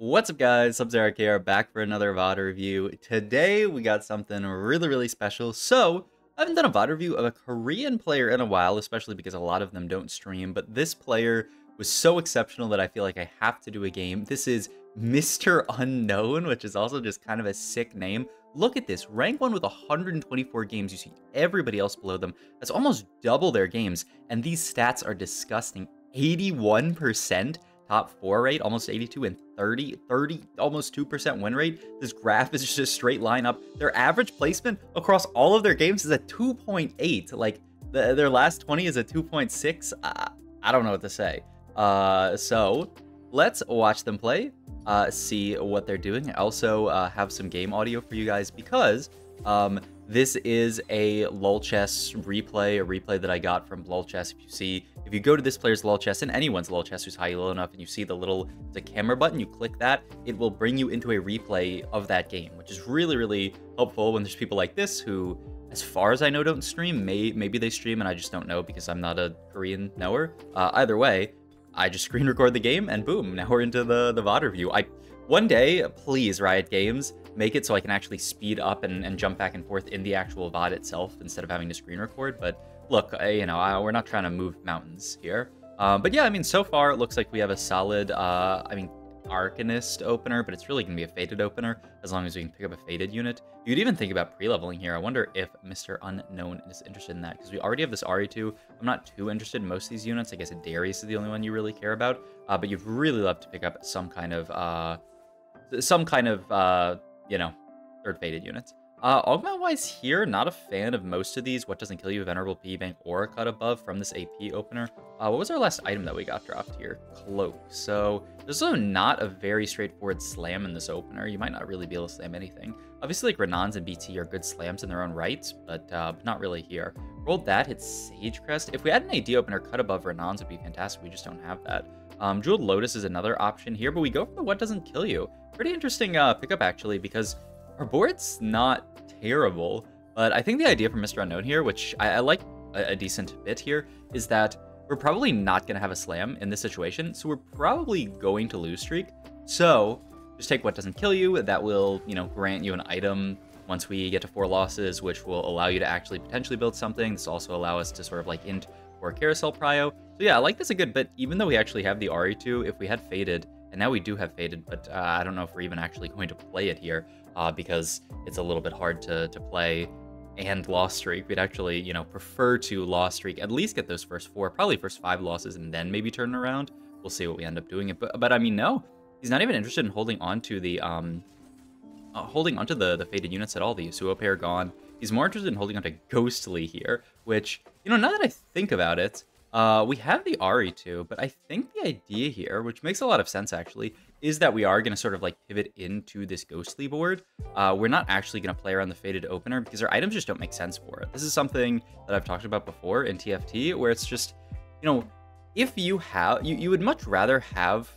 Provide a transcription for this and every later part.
What's up, guys? Sub-Zero here, back for another VOD review. Today, we got something really special. So, I haven't done a VOD review of a Korean player in a while, especially because a lot of them don't stream, but this player was so exceptional that I feel like I have to do a game. This is Mr. Unknown, which is also just kind of a sick name. Look at this, rank 1 with 124 games. You see everybody else below them. That's almost double their games, and these stats are disgusting. 81% top 4 rate, almost 82, and 30, almost 2% win rate. This graph is just a straight line up. Their average placement across all of their games is a 2.8. Like, their last 20 is a 2.6. I don't know what to say. So let's watch them play, see what they're doing. I also have some game audio for you guys because this is a LOL chess replay, a replay that I got from LOL chess. If you go to this player's LOL chess and anyone's LOL chess who's high low enough, and you see the camera button, you click that, it will bring you into a replay of that game, which is really helpful when there's people like this who, as far as I know, don't stream. Maybe they stream and I just don't know because I'm not a Korean knower. Either way, I just screen record the game and boom, now we're into the VOD review. One day, please, Riot Games, make it so I can actually speed up and jump back and forth in the actual VOD itself instead of having to screen record. But look, we're not trying to move mountains here. But yeah, I mean, so far it looks like we have a solid, Arcanist opener, but it's really going to be a Fated opener as long as we can pick up a Fated unit. You could even think about pre-leveling here. I wonder if Mr. Unknown is interested in that, because we already have this RE2. I'm not too interested in most of these units. I guess Darius is the only one you really care about, but you'd really love to pick up some kind of third Fated units. Augment-wise here, not a fan of most of these. What doesn't kill you, Venerable P Bank, or a cut above from this AP opener. What was our last item that we got dropped here? Cloak. So there's also not a very straightforward slam in this opener. You might not really be able to slam anything. Obviously, like Renans and BT are good slams in their own rights, but not really here. Rolled that, hit Sage Crest. If we had an AD opener, cut above Renans would be fantastic. We just don't have that. Jeweled Lotus is another option here, but we go for the what doesn't kill you. Pretty interesting pickup, actually, because our board's not terrible, but I think the idea for Mr. Unknown here, which I like a decent bit here, is that we're probably not going to have a slam in this situation, so we're probably going to lose streak. So just take what doesn't kill you. That will, grant you an item once we get to 4 losses, which will allow you to actually potentially build something. This will also allow us to sort of like int or carousel prio. So yeah, I like this a good bit, even though we actually have the RE2. If we had Fated, and now we do have Fated, but I don't know if we're even actually going to play it here because it's a little bit hard to play and loss streak. We'd actually, prefer to loss streak, at least get those first 4, probably first 5 losses, and then maybe turn around. We'll see what we end up doing. But I mean, no, he's not even interested in holding on to the Fated units at all. The Yasuo pair gone. He's more interested in holding on to Ghostly here, which, now that I think about it, we have the RE2, but I think the idea here, which makes a lot of sense actually, is that we are going to sort of like pivot into this Ghostly board. We're not actually going to play around the Fated opener because our items just don't make sense for it. This is something that I've talked about before in TFT, where it's just, if you have, you would much rather have,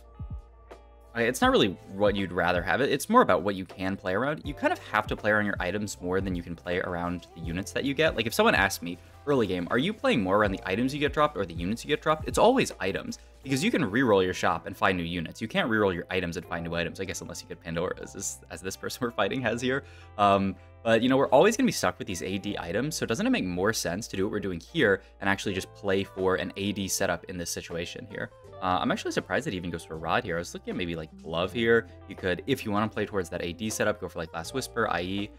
it's not really what you'd rather have it's more about what you can play around. You kind of have to play around your items more than you can play around the units that you get. Like if someone asked me early game, are you playing more around the items you get dropped or the units you get dropped? It's always items, because you can reroll your shop and find new units. You can't reroll your items and find new items, I guess, unless you get Pandora's, as this person we're fighting has here. But we're always gonna be stuck with these AD items, so doesn't it make more sense to do what we're doing here and actually just play for an AD setup in this situation here? I'm actually surprised that he even goes for Rod here. I was looking at maybe like Glove here. You could, if you want to play towards that AD setup, go for like Last Whisper, i.e.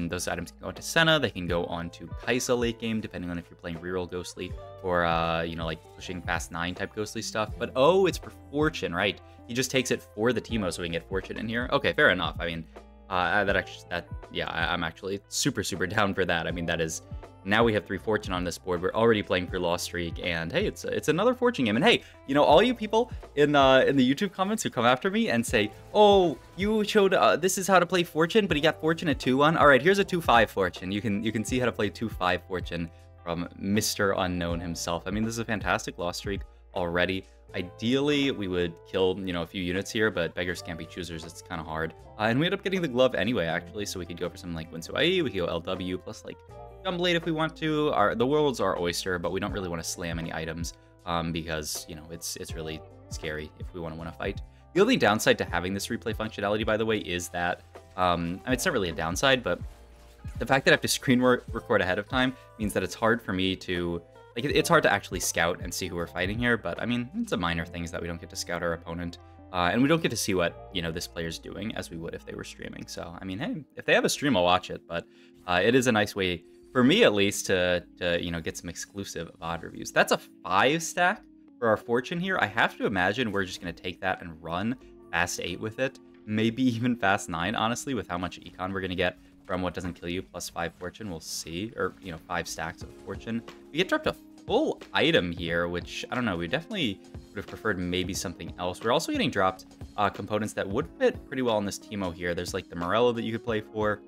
Those items can go into Senna. They can go on to Kaisa late game, depending on if you're playing Reroll Ghostly or, like pushing Fast 9 type Ghostly stuff. But, oh, it's for Fortune, right? He just takes it for the Teemo so we can get Fortune in here. Okay, fair enough. I mean, I'm actually super down for that. I mean, that is... Now we have 3 Fortune on this board. We're already playing for Lost Streak, and hey, it's another Fortune game. And hey, all you people in the YouTube comments who come after me and say, "Oh, you showed this is how to play Fortune, but he got Fortune at 2-1." All right, here's a 2-5 Fortune. You can see how to play 2-5 Fortune from Mr. Unknown himself. I mean, this is a fantastic Lost Streak already. Ideally, we would kill, a few units here, but beggars can't be choosers. It's kind of hard. And we end up getting the glove anyway, actually, so we could go for something like Winsu IE, we could go LW, plus like Gunblade if we want to. The world's our oyster, but we don't really want to slam any items because, it's really scary if we want to win a fight. The only downside to having this replay functionality, by the way, is that, I mean, it's not really a downside, but the fact that I have to screen record ahead of time means that it's hard for me to, like, it's hard to actually scout and see who we're fighting here, but I mean, it's a minor thing is that we don't get to scout our opponent, and we don't get to see what, you know, this player's doing as we would if they were streaming. So, I mean, hey, if they have a stream, I'll watch it, but it is a nice way, for me at least, to you know, get some exclusive VOD reviews. That's a 5 stack for our fortune here. I have to imagine we're just going to take that and run fast 8 with it, maybe even fast 9, honestly, with how much econ we're going to get from what doesn't kill you, plus 5 fortune, we'll see, or, you know, 5 stacks of fortune. We get dropped a full item here, which, I don't know, we definitely would have preferred maybe something else. We're also getting dropped components that would fit pretty well in this Teemo here. There's, like, the Morello that you could play for.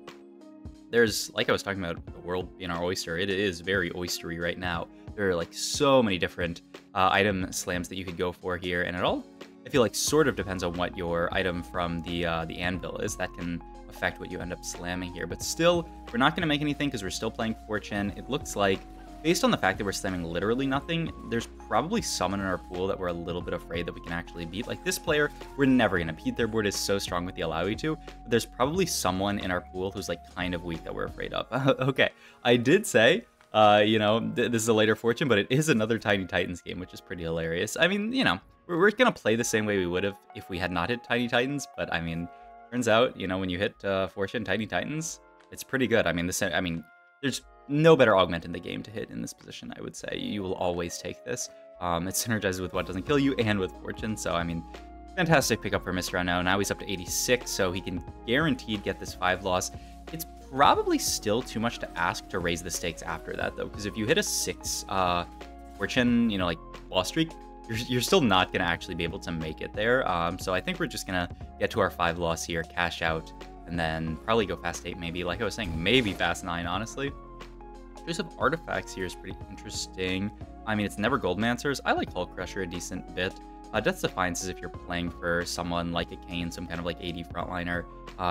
There's, like I was talking about, the world being our oyster, it is very oystery right now. There are, like, so many different item slams that you could go for here, and it all, I feel like, sort of depends on what your item from the anvil is. That can affect what you end up slamming here, but still, we're not going to make anything because we're still playing fortune. It looks like, based on the fact that we're slamming literally nothing, there's probably someone in our pool that we're a little bit afraid that we can actually beat. Like, this player, we're never going to beat. Their board is so strong with the allow you to, but there's probably someone in our pool who's, like, kind of weak that we're afraid of. Okay, I did say, you know, this is a later fortune, but it is another Tiny Titans game, which is pretty hilarious. I mean, you know, we're going to play the same way we would have if we had not hit Tiny Titans, but I mean, turns out, you know, when you hit fortune Tiny Titans, it's pretty good. I mean, there's no better augment in the game to hit in this position, I would say. You will always take this. It synergizes with what doesn't kill you and with fortune, so I mean, fantastic pickup for Mr. Unknown. Now he's up to 86, so he can guaranteed get this 5 loss. It's probably still too much to ask to raise the stakes after that, though, because if you hit a 6 fortune, you know, like, loss streak, you're still not going to actually be able to make it there. So I think we're just going to get to our 5 loss here, cash out, and then probably go fast 8 maybe. Like I was saying, maybe fast 9, honestly. Choice of artifacts here is pretty interesting. I mean, it's never Goldmancers. I like Hull Crusher a decent bit. Death's Defiance is if you're playing for someone like a Kane, some kind of like 80 frontliner.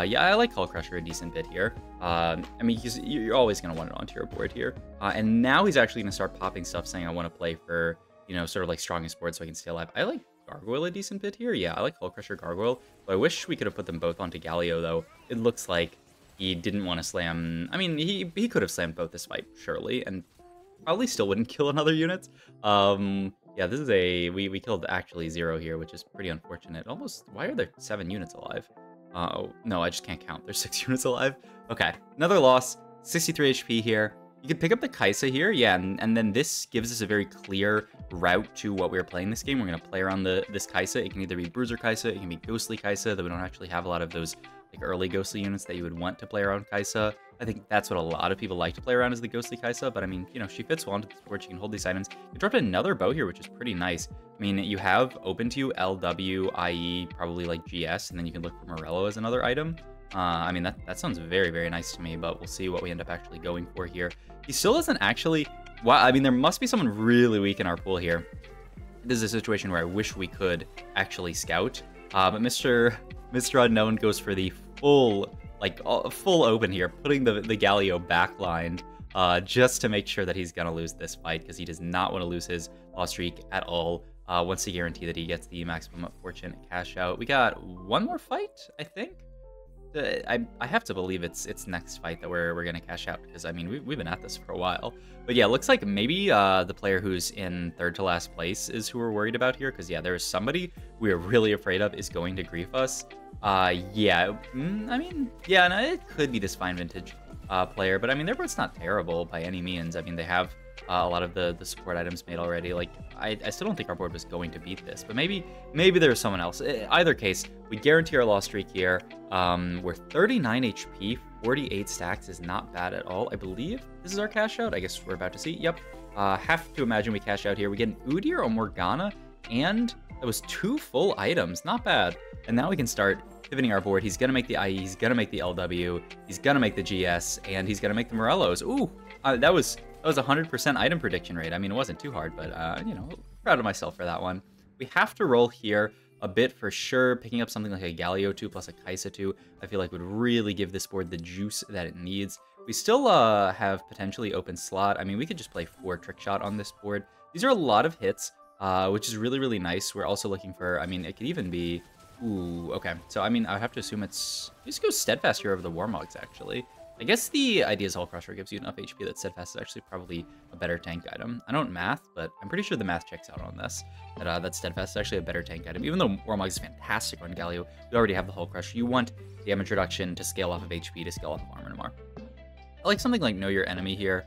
Yeah, I like Hull Crusher a decent bit here. I mean, you're always going to want it onto your board here. And now he's actually going to start popping stuff saying I want to play for, you know, sort of like strongest board so I can stay alive. I like Gargoyle a decent bit here. Yeah, I like Hull Crusher Gargoyle. But I wish we could have put them both onto Galio, though. It looks like he didn't want to slam. I mean, he could have slammed both this fight, surely, and probably still wouldn't kill another unit. Yeah, this is we killed actually 0 here, which is pretty unfortunate. Almost, why are there 7 units alive? Oh, no, I just can't count. There's 6 units alive. Okay, another loss, 63 HP here. You could pick up the Kaisa here, yeah, and then this gives us a very clear route to what we're playing this game. We're going to play around this Kaisa. It can either be Bruiser Kaisa, it can be Ghostly Kaisa, though we don't actually have a lot of those like early Ghostly units that you would want to play around Kaisa. I think that's what a lot of people like to play around is the Ghostly Kaisa, but I mean, you know, she fits well into the board. She can hold these items. You dropped another bow here, which is pretty nice. I mean, you have open to you LW, IE, probably like GS, and then you can look for Morello as another item. I mean, that sounds very, very nice to me, but we'll see what we end up actually going for here. He still doesn't actually... Well, I mean, there must be someone really weak in our pool here. This is a situation where I wish we could actually scout, but Mr. Unknown goes for the full open here, putting the Galio backlined just to make sure that he's going to lose this fight, because he does not want to lose his loss streak at all. Wants to guarantee that he gets the maximum fortune cash out. We got one more fight, I think. I have to believe it's next fight that we're gonna cash out, because I mean we've been at this for a while. But yeah, looks like maybe the player who's in third to last place is who we're worried about here, because yeah, there's somebody we're really afraid of is going to grief us. Yeah, I mean, yeah, no, it could be this Fine Vintage player, but I mean their board's not terrible by any means. I mean they have a lot of the support items made already. Like I still don't think our board was going to beat this, but maybe there's someone else. Either case, we guarantee our loss streak here. We're 39 HP, 48 stacks is not bad at all. I believe this is our cash out. I guess we're about to see. Yep. Have to imagine we cash out here. We get an Udyr or Morgana, and that was 2 full items. Not bad. And now we can start pivoting our board. He's gonna make the IE, he's gonna make the LW, he's gonna make the GS, and he's gonna make the Morellos. Ooh, that was 100% item prediction rate. I mean, it wasn't too hard, but, you know, proud of myself for that one. We have to roll here a bit for sure. Picking up something like a Galio 2 plus a Kaisa 2, I feel like would really give this board the juice that it needs. We still have potentially open slot. I mean, we could just play 4 Trick Shot on this board. These are a lot of hits, which is really, really nice. We're also looking for, I mean, it could even be... Ooh, okay. So, I mean, I would have to assume it's... Just go Steadfast here over the Warmogs, actually. I guess the idea is Hull Crusher gives you enough HP that Steadfast is actually probably a better tank item. I don't math, but I'm pretty sure the math checks out on this. That Steadfast is actually a better tank item. Even though Warmogs is fantastic on Galio, you already have the Hull Crusher. You want damage reduction to scale off of HP to scale off of armor more. I like something like Know Your Enemy here,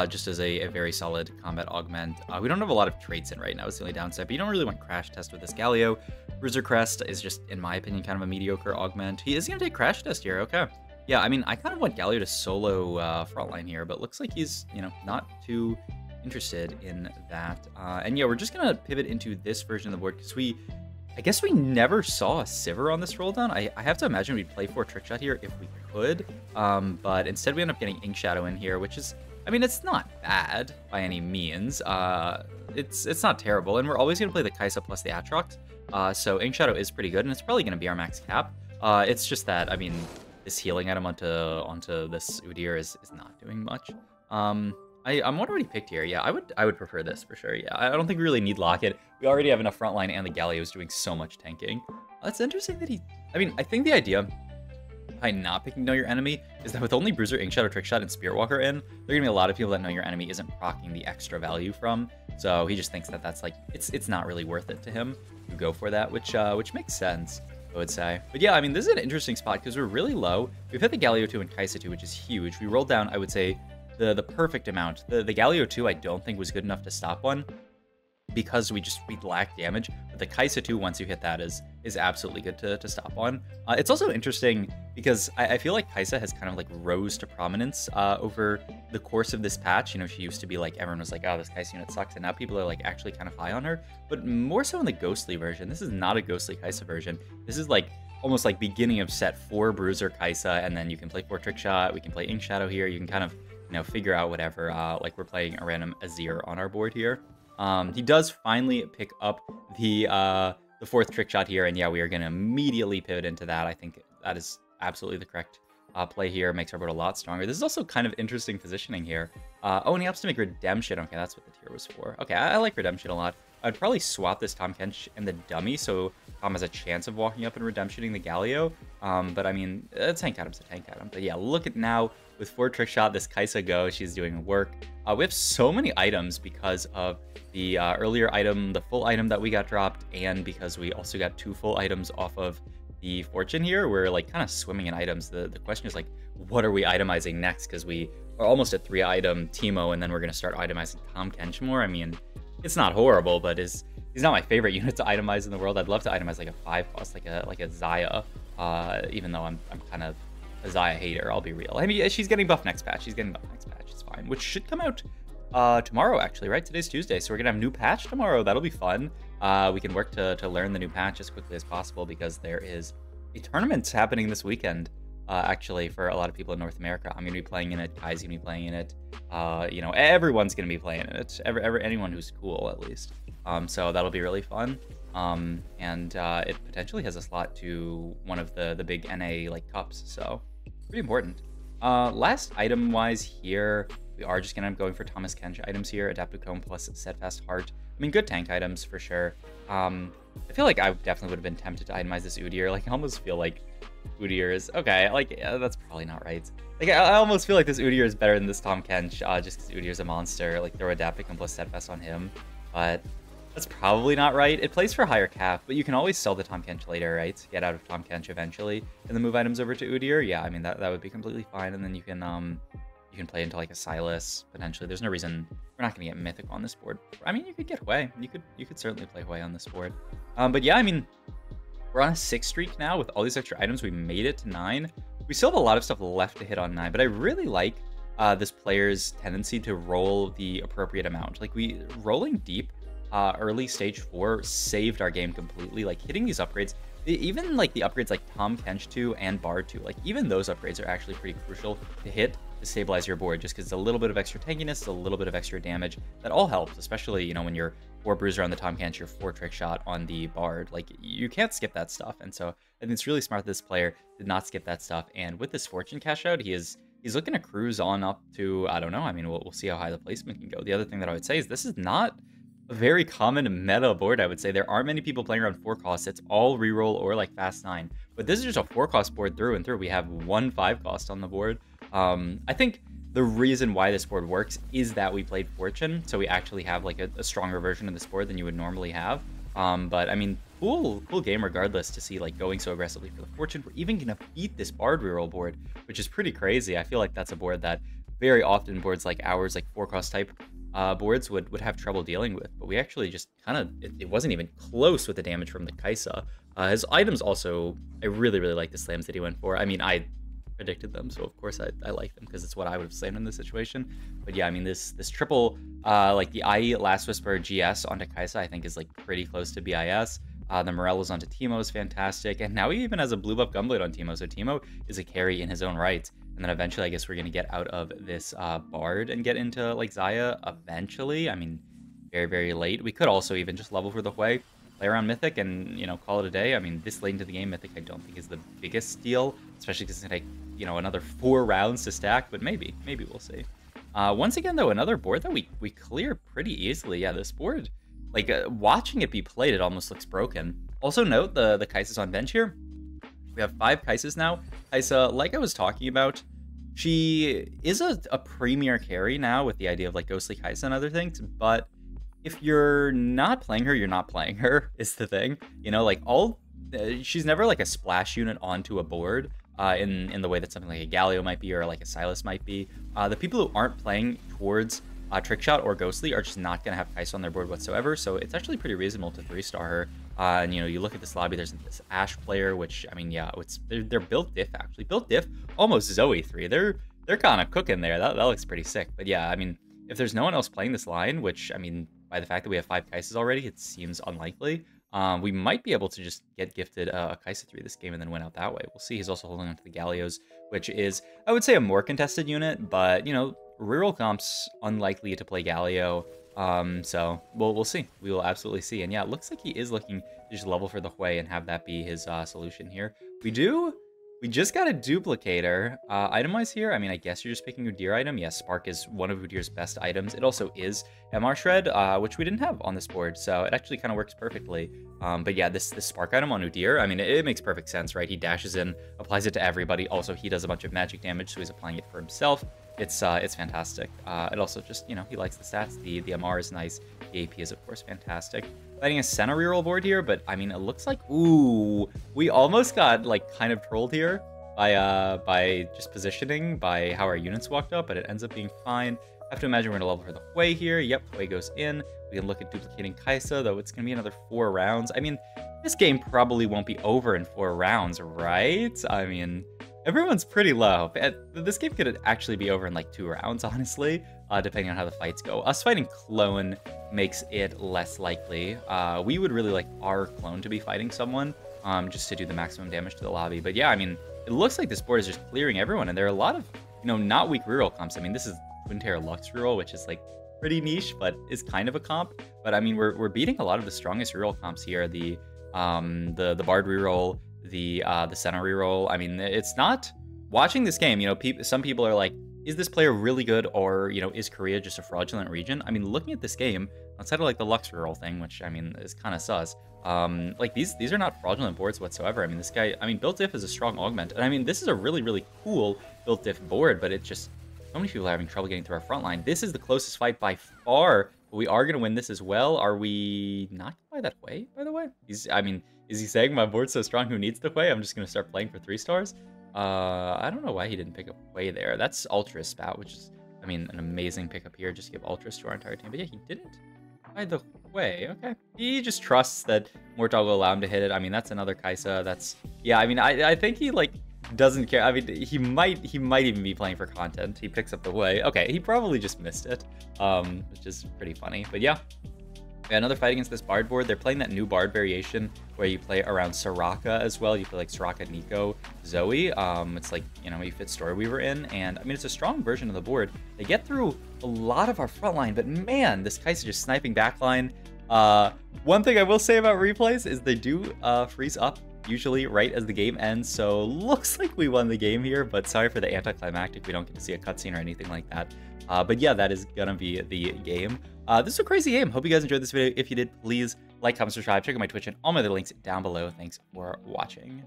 just as a very solid combat augment. We don't have a lot of traits in right now, it's the only downside, but you don't really want Crash Test with this Galio. Bruiser Crest is just, in my opinion, kind of a mediocre augment. He is going to take Crash Test here, okay. Yeah, I mean, I kind of want Galio to solo frontline here, but looks like he's, you know, not too interested in that. And yeah, we're just going to pivot into this version of the board, because I guess we never saw a Sivir on this roll down. I have to imagine we'd play for Trick Shot here if we could, but instead we end up getting Ink Shadow in here, which is, I mean, it's not bad by any means. It's not terrible, and we're always going to play the Kai'Sa plus the Aatrox, so Ink Shadow is pretty good, and it's probably going to be our max cap. It's just that, I mean, this healing item onto this Udyr is not doing much. I'm wondering what he picked here. Yeah, I would prefer this for sure. Yeah, I don't think we really need Locket. We already have enough frontline, and the Galio is doing so much tanking. It's interesting that I mean, I think the idea behind not picking Know Your Enemy is that with only Bruiser, Ink Shadow, Trick Shot, and Spirit Walker in, there are gonna be a lot of people that Know Your Enemy isn't proccing the extra value from. So he just thinks that that's like it's not really worth it to him to go for that, which makes sense, I would say. But yeah, I mean, this is an interesting spot because we're really low. We've hit the Galio 2 and Kai'Sa 2, which is huge. We rolled down, I would say, the perfect amount. The Galio 2 I don't think was good enough to stop one because we lack damage, but the Kai'Sa 2, once you hit that, is absolutely good to stop on. It's also interesting because I feel like Kai'Sa has kind of like rose to prominence over the course of this patch. You know, she used to be like, everyone was like, oh, this Kai'Sa unit sucks, and now people are like actually kind of high on her, but more so in the Ghostly version. This is not a Ghostly Kai'Sa version. This is like almost like beginning of set 4 Bruiser Kai'Sa, and then you can play 4 Trick Shot, we can play Ink Shadow here, you can kind of, you know, figure out whatever, like we're playing a random Azir on our board here. He does finally pick up the 4th Trick Shot here, and yeah, we are going to immediately pivot into that. I think that is absolutely the correct play here. Makes our board a lot stronger. This is also kind of interesting positioning here. Oh, and he helps to make Redemption. Okay, that's what the tier was for. Okay, I like Redemption a lot. I'd probably swap this Tahm Kench and the dummy, so Tom has a chance of walking up and redemptioning the Galio. But I mean, a tank item's a tank item. But yeah, look at now with 4 Trick Shot, this Kai'Sa Go, she's doing work. We have so many items because of the earlier item, the full item that we got dropped, and because we also got 2 full items off of the Fortune here. We're like kind of swimming in items. The question is like, what are we itemizing next? Because we are almost at 3 item Teemo, and then we're going to start itemizing Tahm Kench more. I mean, it's not horrible, but he's not my favorite unit to itemize in the world. I'd love to itemize like a 5 cost, like a Xayah, even though I'm kind of a Xayah hater, I'll be real. I mean, she's getting buffed next patch. It's fine, which should come out tomorrow, actually, right? Today's Tuesday, so we're gonna have a new patch tomorrow. That'll be fun. We can work to learn the new patch as quickly as possible because there is a tournament happening this weekend, actually, for a lot of people in North America. I'm gonna be playing in it. Kai's gonna be playing in it. You know, everyone's gonna be playing in it. Anyone who's cool, at least. So that'll be really fun. And it potentially has a slot to one of the big NA like cups, so pretty important. Last item wise here, we are just gonna going for Thomas Kench items here. Adaptive Cone plus Steadfast Heart. I mean, good tank items for sure. I feel like I definitely would have been tempted to itemize this Udyr. Like, I almost feel like Udyr is okay. Like, yeah, that's probably not right. Like, I almost feel like this Udyr is better than this Tahm Kench, just because Udyr is a monster. Like, throw Adaptive Cone plus Steadfast on him, but that's probably not right. It plays for higher cap, but you can always sell the Tahm Kench later, right? Get out of Tahm Kench eventually, and then move items over to Udyr. Yeah, I mean, that would be completely fine, and then you can play into like a Silas potentially. There's no reason we're not gonna get Mythic on this board. I mean, you could get Hwei. You could certainly play Hwei on this board. But yeah, I mean, we're on a 6 streak now with all these extra items. We made it to 9. We still have a lot of stuff left to hit on 9, but I really like this player's tendency to roll the appropriate amount. Like, rolling deep early stage 4 saved our game completely. Like, hitting these upgrades, even like the upgrades like Tahm Kench 2 and Bard 2, like even those upgrades are actually pretty crucial to hit to stabilize your board, just because it's a little bit of extra tankiness, a little bit of extra damage. That all helps, especially, you know, when you're 4 Bruiser on the Tahm Kench, you're 4 Trick Shot on the Bard. Like, you can't skip that stuff, and so I think it's really smart that this player did not skip that stuff. And with this Fortune cash out, he's looking to cruise on up to, I don't know, I mean, we'll see how high the placement can go. The other thing that I would say is this is not a very common meta board, I would say. There aren't many people playing around 4 costs. It's all reroll or like fast 9. But this is just a 4 cost board through and through. We have one 5 cost on the board. I think the reason why this board works is that we played Fortune, so we actually have like a stronger version of this board than you would normally have. But I mean, cool game regardless to see like going so aggressively for the Fortune. We're even gonna beat this Bard reroll board, which is pretty crazy. I feel like that's a board that very often boards like ours, like 4 cost type boards would have trouble dealing with, but we actually just kind of, it wasn't even close with the damage from the Kaisa. His items also, I really like the slams that he went for. I mean, I predicted them, so of course I like them because it's what I would have slammed in this situation. But yeah, I mean, this triple, like the IE Last Whisper GS onto Kaisa, I think is like pretty close to BIS. The Morello's onto Teemo is fantastic, and now he even has a blue buff Gunblade on Teemo, so Teemo is a carry in his own right. And then eventually, I guess we're going to get out of this Bard and get into, like, Xayah eventually. I mean, very late. We could also even just level for the Hui, play around Mythic, and, you know, call it a day. I mean, this late into the game, Mythic I don't think is the biggest deal, especially because it's going to take, you know, another 4 rounds to stack, but maybe we'll see. Once again, though, another board that we clear pretty easily. Yeah, this board, like, watching it be played, it almost looks broken. Also note the Kai'Sa's on bench here. We have 5 Kaisas now. Kaisa, like I was talking about, she is a premier carry now with the idea of like Ghostly Kaisa and other things, but if you're not playing her, you're not playing her, is the thing. You know, like she's never like a splash unit onto a board in the way that something like a Galio might be or like a Silas might be. The people who aren't playing towards Trickshot or Ghostly are just not going to have Kaisa on their board whatsoever, so it's actually pretty reasonable to 3-star her. And you know, you look at this lobby, there's this Ashe player, which, I mean, yeah, they're built diff, actually. Built diff, almost Zoe 3. They're kind of cooking there. That looks pretty sick. But yeah, I mean, if there's no one else playing this line, which, I mean, by the fact that we have 5 Kaisas already, it seems unlikely. We might be able to just get gifted a Kaisa 3 this game and then win out that way. We'll see. He's also holding on to the Galios, which is, I would say, a more contested unit, but, you know, reroll comps unlikely to play Galio. So we'll see. We will absolutely see. And yeah, it looks like he is looking to just level for the Hui and have that be his solution here. We just got a duplicator. Item-wise here, I mean, I guess you're just picking Udyr item. Yes, Spark is one of Udyr's best items. It also is MR Shred, which we didn't have on this board, so it actually kind of works perfectly. But yeah, this Spark item on Udyr, I mean, it makes perfect sense, right? He dashes in, applies it to everybody. Also, he does a bunch of magic damage, so he's applying it for himself. It's fantastic. It also just, you know, he likes the stats. The MR is nice. The AP is, of course, fantastic. Fighting a Senna reroll board here, but, I mean, it looks like, ooh, we almost got, like, kind of trolled here by just positioning, by how our units walked up, but it ends up being fine. I have to imagine we're going to level for the Hui here. Yep, Hui goes in. We can look at duplicating Kaisa, though it's going to be another 4 rounds. I mean, this game probably won't be over in 4 rounds, right? I mean, everyone's pretty low. This game could actually be over in like 2 rounds, honestly, depending on how the fights go. Us fighting Clone makes it less likely. We would really like our Clone to be fighting someone just to do the maximum damage to the lobby. But yeah, I mean, it looks like this board is just clearing everyone, and there are a lot of, you know, not weak reroll comps. I mean, this is Twin Terror Lux reroll, which is like pretty niche, but is kind of a comp. But I mean, we're beating a lot of the strongest reroll comps here. The Bard reroll, the Senna reroll. I mean, it's not, watching this game, you know, some people are like, is this player really good, or, you know, is Korea just a fraudulent region? I mean, looking at this game, outside of like the Lux reroll thing, which, I mean, is kind of sus, like these are not fraudulent boards whatsoever. I mean, this guy, I mean, built diff is a strong augment, and I mean, this is a really cool built diff board, but it just, so many people are having trouble getting through our front line. This is the closest fight by far, but we are going to win this as well. Are we not going to play that way, by the way? I mean, is he saying my board's so strong, who needs the Hui? I'm just going to start playing for 3 stars? I don't know why he didn't pick up Hui there. That's Ultra Spout, which is, I mean, an amazing pickup here. Just give Ultras to our entire team. But yeah, he didn't buy the Hui. Okay. He just trusts that Mortal will allow him to hit it. I mean, that's another Kaisa. That's, yeah, I mean, I think he, like, doesn't care. I mean, he might even be playing for content. He picks up the Hui. Okay, he probably just missed it, which is pretty funny. But yeah. Another fight against this Bard board. They're playing that new Bard variation where you play around Soraka as well. You play like Soraka, Nico, Zoe. It's like, you know, you fit Storyweaver in. And I mean, it's a strong version of the board. They get through a lot of our front line, but man, this Kaisa just sniping backline. One thing I will say about replays is they do freeze up usually right as the game ends. So looks like we won the game here, but sorry for the anticlimactic. We don't get to see a cutscene or anything like that. But yeah, that is gonna be the game. This is a crazy game. Hope you guys enjoyed this video. If you did, please like, comment, subscribe, check out my Twitch and all my other links down below. Thanks for watching.